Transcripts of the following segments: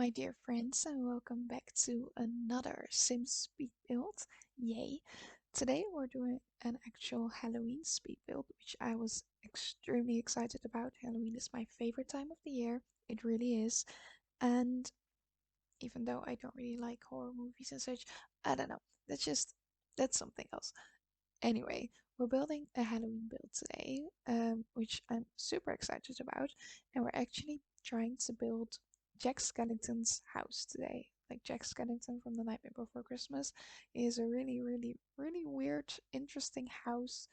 my dear friends, and welcome back to another Sims speed build. Yay! Today we're doing an actual Halloween speed build, which I was extremely excited about. Halloween is my favorite time of the year, it really is. And even though I don't really like horror movies and such, I don't know, that's something else. Anyway, we're building a Halloween build today, which I'm super excited about, and we're actually trying to build Jack Skellington's house today. Like Jack Skellington from The Nightmare Before Christmas is a really, really, really weird, interesting house,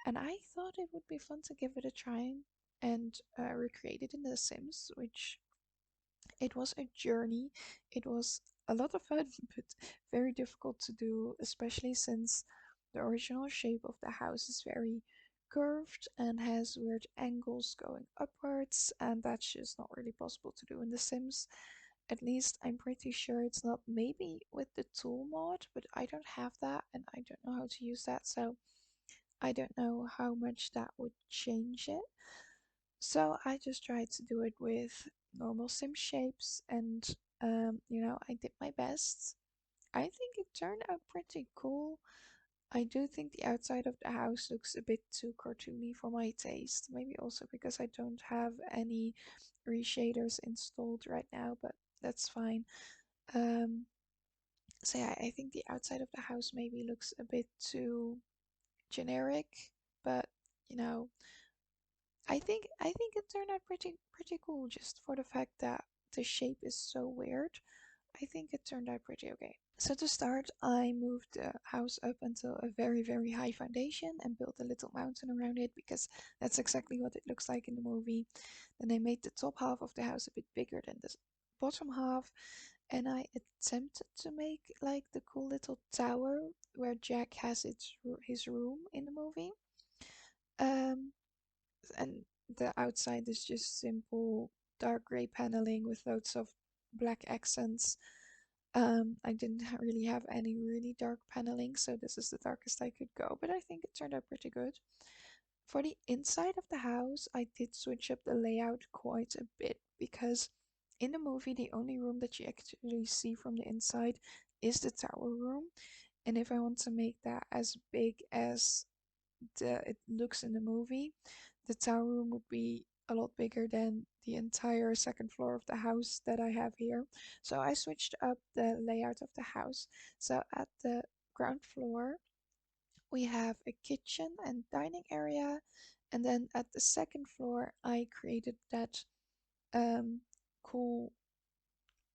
and I thought it would be fun to give it a try and recreate it in The Sims, which it was a journey. It was a lot of fun, but very difficult to do, especially since the original shape of the house is very curved and has weird angles going upwards, and that's just not really possible to do in The Sims. At least I'm pretty sure it's not. Maybe with the tool mod, but I don't have that and I don't know how to use that, so I don't know how much that would change it. So I just tried to do it with normal sim shapes and I did my best. I think it turned out pretty cool. I do think the outside of the house looks a bit too cartoony for my taste. Maybe also because I don't have any reshaders installed right now, but that's fine. Um, so yeah, I think the outside of the house maybe looks a bit too generic, but you know, I think it turned out pretty cool just for the fact that the shape is so weird. I think it turned out pretty okay. So to start, I moved the house up until a very high foundation and built a little mountain around it because that's exactly what it looks like in the movie. Then I made the top half of the house a bit bigger than the bottom half, and I attempted to make like the cool little tower where Jack has his room in the movie. Um, and the outside is just simple dark gray paneling with loads of black accents. I didn't really have any really dark paneling, so this is the darkest I could go, but I think it turned out pretty good. For the inside of the house, I did switch up the layout quite a bit because in the movie, the only room that you actually see from the inside is the tower room. And if I want to make that as big as it looks in the movie, the tower room would be a lot bigger than the entire second floor of the house that I have here. So I switched up the layout of the house. So at the ground floor, we have a kitchen and dining area. And then at the second floor, I created that um, cool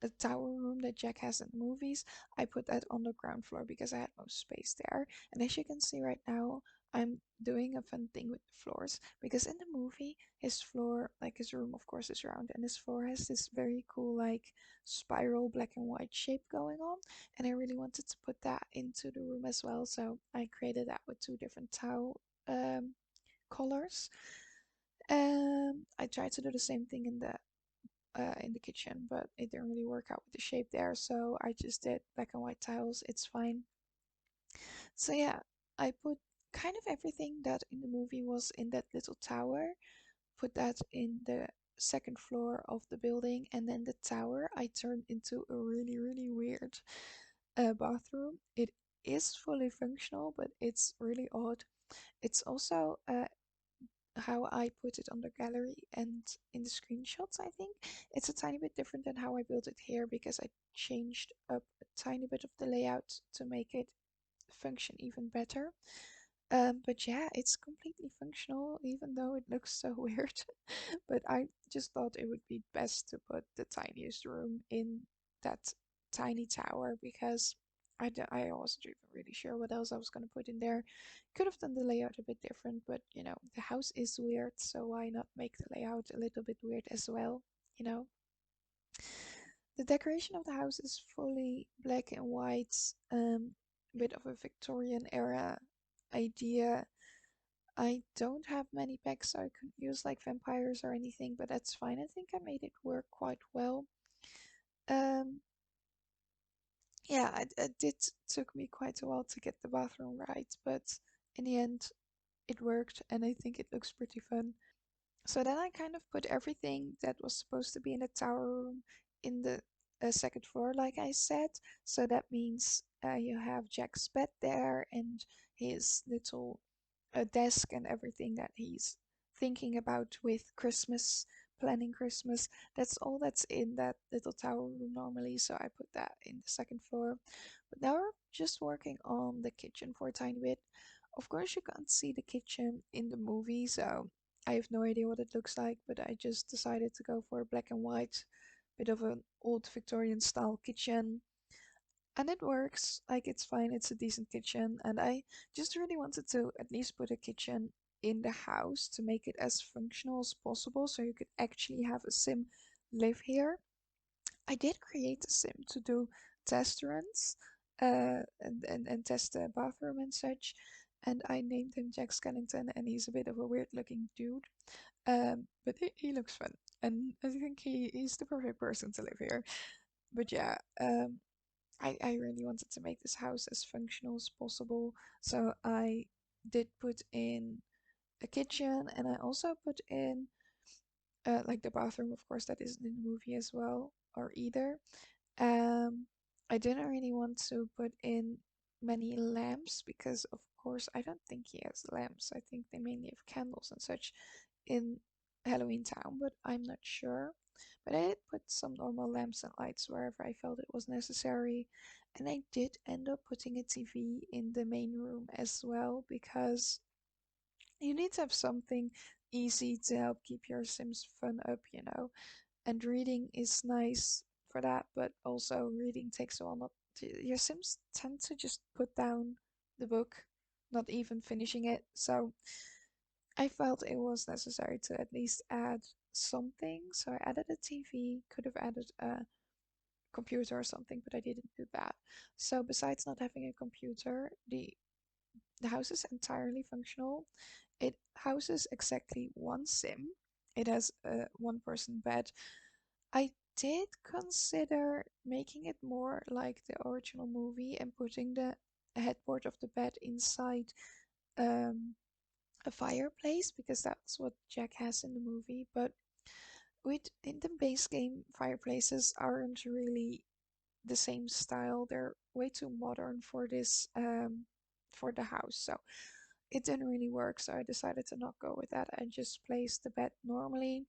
the tower room that Jack has in the movies. I put that on the ground floor because I had no space there. And as you can see right now, I'm doing a fun thing with the floors because in the movie, his floor, like his room, of course, is round, and his floor has this very cool, like spiral black and white shape going on. And I really wanted to put that into the room as well, so I created that with two different tile colors. I tried to do the same thing in the kitchen, but it didn't really work out with the shape there, so I just did black and white tiles. It's fine. So yeah, I put kind of everything that in the movie was in that little tower, put that in the second floor of the building, and then the tower I turned into a really weird bathroom. It is fully functional, but it's really odd. It's also how I put it on the gallery and in the screenshots, I think. It's a tiny bit different than how I built it here because I changed up a tiny bit of the layout to make it function even better. But yeah, it's completely functional, even though it looks so weird. But I just thought it would be best to put the tiniest room in that tiny tower because I wasn't even really sure what else I was going to put in there. Could have done the layout a bit different, but the house is weird, so why not make the layout a little bit weird as well, you know? The decoration of the house is fully black and white, bit of a Victorian era idea. I don't have many packs, so I couldn't use like vampires or anything, but that's fine. I think I made it work quite well. Um, yeah, it did took me quite a while to get the bathroom right, but in the end, it worked, and I think it looks pretty fun. So then I kind of put everything that was supposed to be in the tower room in the a second floor, like I said. So that means you have Jack's bed there and his little desk and everything that he's thinking about with Christmas, planning Christmas. That's all that's in that little tower room normally. So I put that in the second floor. But now we're just working on the kitchen for a tiny bit. Of course, you can't see the kitchen in the movie, so I have no idea what it looks like, but I just decided to go for a black and white, bit of an old Victorian style kitchen. And it works, like it's fine, it's a decent kitchen, and I just really wanted to at least put a kitchen in the house to make it as functional as possible so you could actually have a sim live here. I did create a sim to do test runs and test the bathroom and such. And I named him Jack Skellington, and he's a bit of a weird looking dude. But he looks fun. And I think he's the perfect person to live here. But yeah, I really wanted to make this house as functional as possible. So I did put in a kitchen and I also put in like the bathroom, of course, that isn't in the movie as well, or either. Um, I didn't really want to put in many lamps because, of course, I don't think he has lamps. I think they mainly have candles and such in Halloween Town, but I'm not sure. But I did put some normal lamps and lights wherever I felt it was necessary. And I did end up putting a TV in the main room as well because you need to have something easy to help keep your Sims fun up, you know. And reading is nice for that, but also reading takes a while. Not your Sims tend to just put down the book, not even finishing it. So I felt it was necessary to at least add something. So I added a TV, could have added a computer or something, but I didn't do that. So besides not having a computer, the house is entirely functional. It houses exactly one sim. It has a one person bed. I did consider making it more like the original movie and putting the headboard of the bed inside um, a fireplace because that's what Jack has in the movie. But in the base game, fireplaces aren't really the same style. They're way too modern for this for the house. So it didn't really work. So I decided to not go with that and just place the bed normally.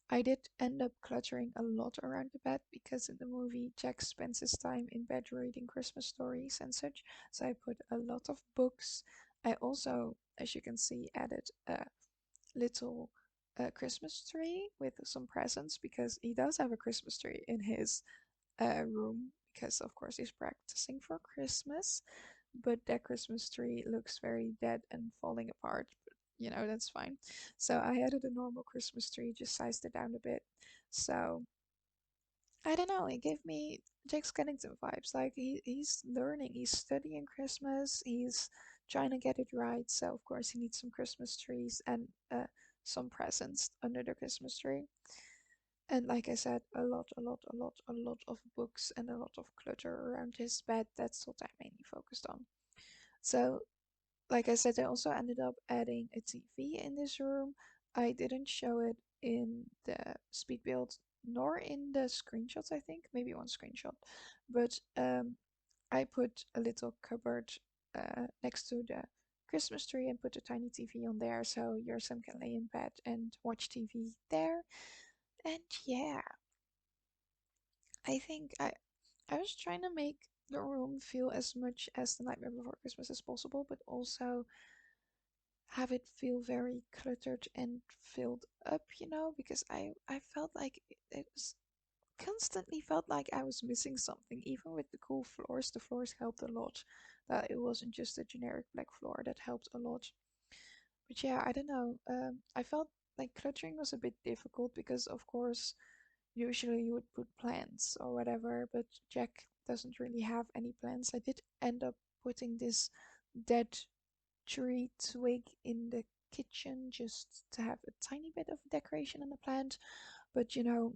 I did end up cluttering a lot around the bed because in the movie Jack spends his time in bed reading Christmas stories and such. So I put a lot of books. I also, as you can see, added a little Christmas tree with some presents because he does have a Christmas tree in his room because of course he's practicing for Christmas. But that Christmas tree looks very dead and falling apart. But you know, that's fine. So I added a normal Christmas tree, just sized it down a bit. So I don't know, it gave me Jack Skellington vibes. Like he's learning, he's studying Christmas, he's trying to get it right. So of course he needs some Christmas trees and some presents under the Christmas tree. And like I said, a lot of books and a lot of clutter around his bed. That's what I mainly focused on. So, like I said, I also ended up adding a TV in this room. I didn't show it in the speed build nor in the screenshots, I think. Maybe one screenshot. But I put a little cupboard next to the Christmas tree and put a tiny TV on there so your sim can lay in bed and watch TV there. And yeah, I think I was trying to make the room feel as much as the Nightmare Before Christmas as possible, but also have it feel very cluttered and filled up, you know, because I felt like it was constantly felt like I was missing something, even with the cool floors. The floors helped a lot. That it wasn't just a generic black floor that helped a lot. But yeah, I don't know. I felt like cluttering was a bit difficult because, of course, usually you would put plants or whatever, but Jack doesn't really have any plants. I did end up putting this dead tree twig in the kitchen just to have a tiny bit of decoration and a plant. But you know,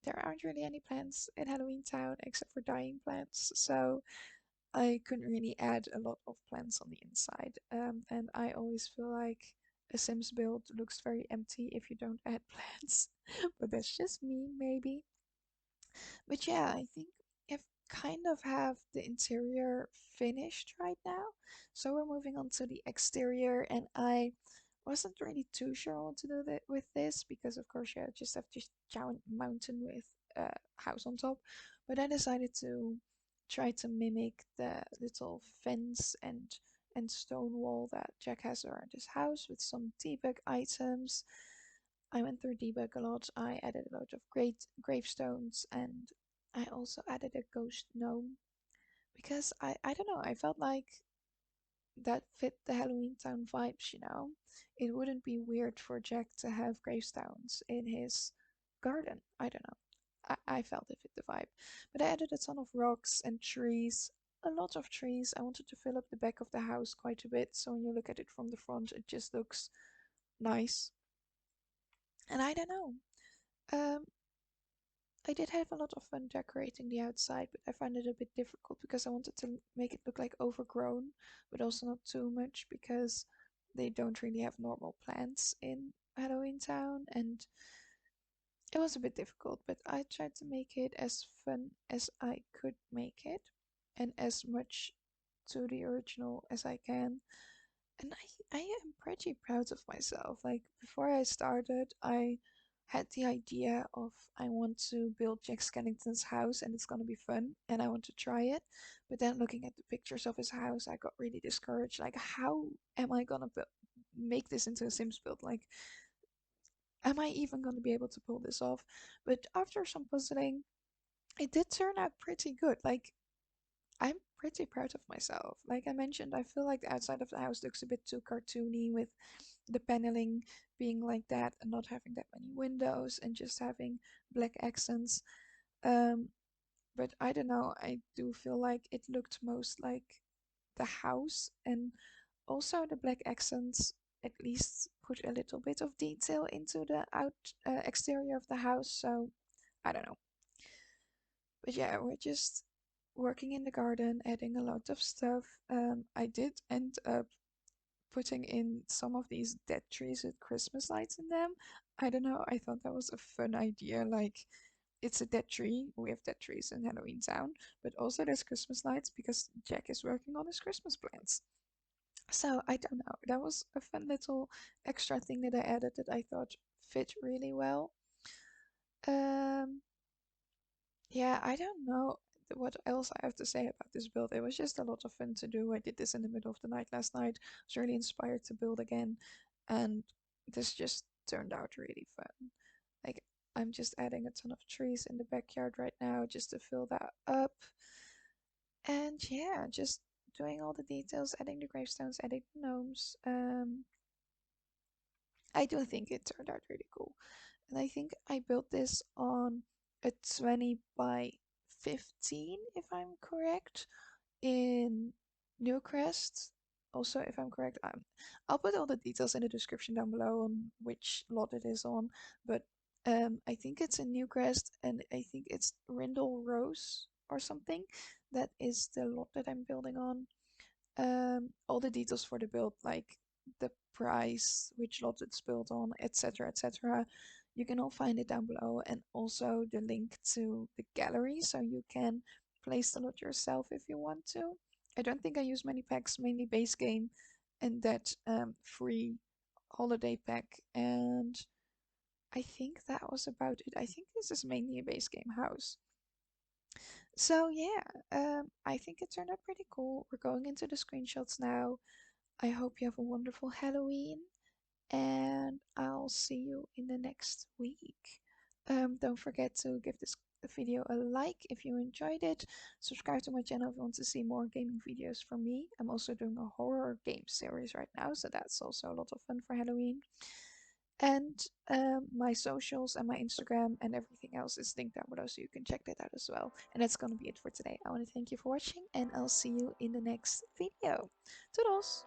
there aren't really any plants in Halloween Town except for dying plants, so I couldn't really add a lot of plants on the inside. And I always feel like a Sims build looks very empty if you don't add plants. But that's just me, maybe. But yeah, I think I've kind of have the interior finished right now. So we're moving on to the exterior, and I wasn't really too sure what to do with this because, of course, yeah, just have this giant mountain with a house on top. But I decided to try to mimic the little fence and stone wall that Jack has around his house with some debug items. I went through debug a lot. I added a lot of great gravestones, and I also added a ghost gnome because I don't know, I felt like that fit the Halloween Town vibes, you know? It wouldn't be weird for Jack to have gravestones in his garden. I don't know. I felt it fit the vibe. But I added a ton of rocks and trees, a lot of trees. I wanted to fill up the back of the house quite a bit, so when you look at it from the front, it just looks nice. And I don't know. Um, I did have a lot of fun decorating the outside, but I found it a bit difficult because I wanted to make it look like overgrown, but also not too much because they don't really have normal plants in Halloween Town, and it was a bit difficult, but I tried to make it as fun as I could make it and as much to the original as I can. And I am pretty proud of myself. Like before I started, I had the idea of I want to build Jack Skellington's house and it's gonna be fun and I want to try it. But then looking at the pictures of his house, I got really discouraged. Like, how am I gonna make this into a Sims build? Like, am I even gonna be able to pull this off? But after some puzzling, it did turn out pretty good. Like, I'm pretty proud of myself. Like I mentioned, I feel like the outside of the house looks a bit too cartoony with the paneling being like that and not having that many windows and just having black accents. Um, but I don't know, I do feel like it looked most like the house, and also the black accents at least put a little bit of detail into the exterior of the house. So I don't know. But yeah, we're just working in the garden, adding a lot of stuff. I did end up putting in some of these dead trees with Christmas lights in them. I don't know, I thought that was a fun idea. Like, it's a dead tree. We have dead trees in Halloween Town, but also there's Christmas lights because Jack is working on his Christmas plans. So I don't know. That was a fun little extra thing that I added that I thought fit really well. Um, Yeah, I don't know what else I have to say about this build. It was just a lot of fun to do. I did this in the middle of the night last night. I was really inspired to build again, and this just turned out really fun. Like, I'm just adding a ton of trees in the backyard right now just to fill that up. And yeah, just doing all the details, adding the gravestones, adding the gnomes. I do think it turned out really cool. And I think I built this on a 20 by 15, if I'm correct, in Newcrest. Also, if I'm correct, I'll put all the details in the description down below on which lot it is on. But I think it's in Newcrest, and I think it's Rindle Rose or something. That is the lot that I'm building on. All the details for the build, like the price, which lot it's built on, etc., etc. You can all find it down below, and also the link to the gallery so you can place the lot yourself if you want to. I don't think I use many packs, mainly base game and that free holiday pack, and I think that was about it. I think this is mainly a base game house. So yeah, I think it turned out pretty cool. We're going into the screenshots now. I hope you have a wonderful Halloween, and I'll see you in the next week. Don't forget to give this video a like if you enjoyed it. Subscribe to my channel if you want to see more gaming videos from me. I'm also doing a horror game series right now, so that's also a lot of fun for Halloween. And my socials and my Instagram and everything else is linked down below, so you can check that out as well. And that's gonna be it for today. I want to thank you for watching, and I'll see you in the next video. Toodles!